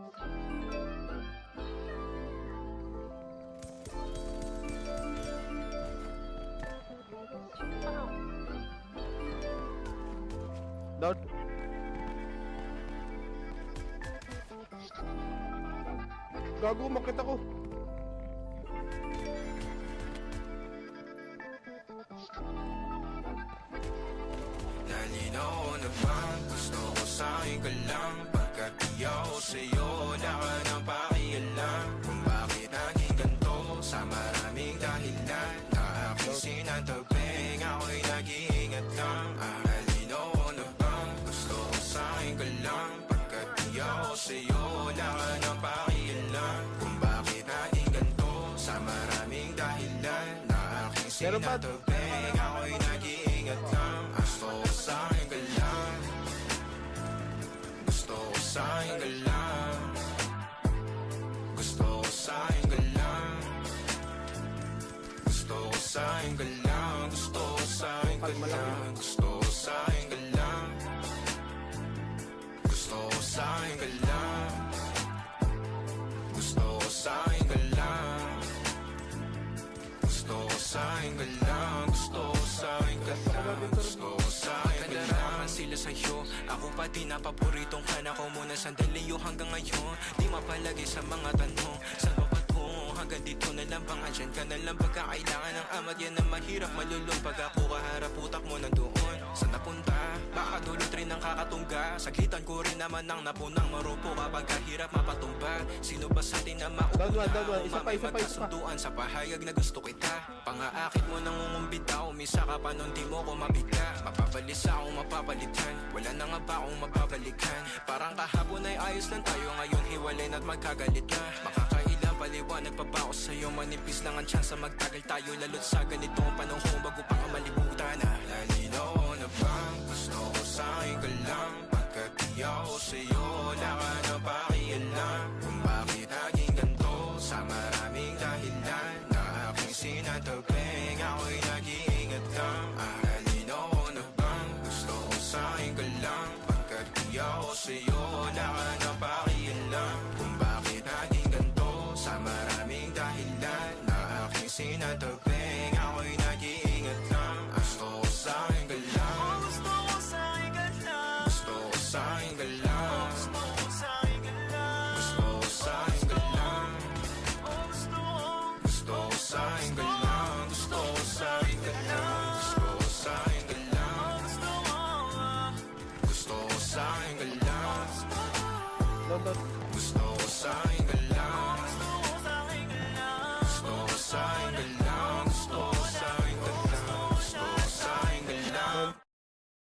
Down. Gago, makita ko. Nalinaw na bang gusto ko sa'yo ka lang? Pagkat di ako sa'yo, wala ka nang pakialam. Kung bakit naging ganito sa maraming dahilan na aking sinantabing, ako'y nag-iingat lang. Nalinaw na bang gusto ko sa'yo ka lang? Pagkat di ako sa'yo, wala ka nang pakialam. Kung bakit naging ganito sa maraming dahilan na aking sinantabing, ako'y nag-iingat lang. Gusto ko sa'yo ka lang. Gusto ko sa'yo ka lang. Gusto ko sa'yo ka lang. Gusto ko sa'yo ka lang. Gusto ko sa'yo ka lang. Gusto ko sa'yo ka lang. Gusto ko sa'yo ka lang. Gusto ko sa'yo ka lang. Gusto ko sa'yo ka lang. Gusto ko sa'yo ka lang. Gusto ko sa'yo ka lang. Sila sa'yo, ako pa din na paboritong ka na ko muna sandali yo hanggang ngayon. Di mapalagi sa mga tanong, saan ba patungo? Hanggang dito na lang bang andyan ka na lang pagkakailangan ng amat? Yan ang mahirap malulong pag ako kaharap utak mo nandoon. Saan napunta? Baka dulot rin ang kakatungga. Saglitan ko rin naman ang napunang marupo kapag kahirap mapatumba. Sino ba sa atin na mauna? Isa pa. Magkasunduan sa pahayag na gusto kita. Pangaakit mo nang umumbita, umisa ka pa nung di mo ko mabigla. Mapabalisa akong mapapalitan, wala na nga ba akong mababalikan? Parang kahapon ay ayos lang tayo, ngayon hiwalay na't magkagalit na. Makakailang paliwanag pa ba ako sa'yo? Manipis lang ang tsansa magtagal tayo, lalo't sa ganitong panahon bago pa ka malibutan. Nalinaw na bang gusto ko sa'yo ka lang? Pagkat di ako sa'yo, wala ka na pakialam. Kung bakit naging ganito sa maraming dahilan na aking sinatabing, ako'y nag-iingat lang. Nalinaw na bang gusto ko sa'yo ka lang? Pagkat di ako sa'yo, wala ka na pakialam. Kung bakit naging ganito sa maraming dahilan na aking sinatabing, ako'y nag-iingat lang. Gusto ko sa'yo ka lang. Gusto ko sa'yo ka lang. Gusto ko sa'yo ka lang. Gusto ko sa'yo ka lang. Gusto ko sa'yo ka lang. Gusto ko sa'yo ka lang. Gusto ko sa'yo ka lang. Gusto ko sa'yo ka lang. Gusto ko sa'yo ka lang. Down. Gusto ko sa'yo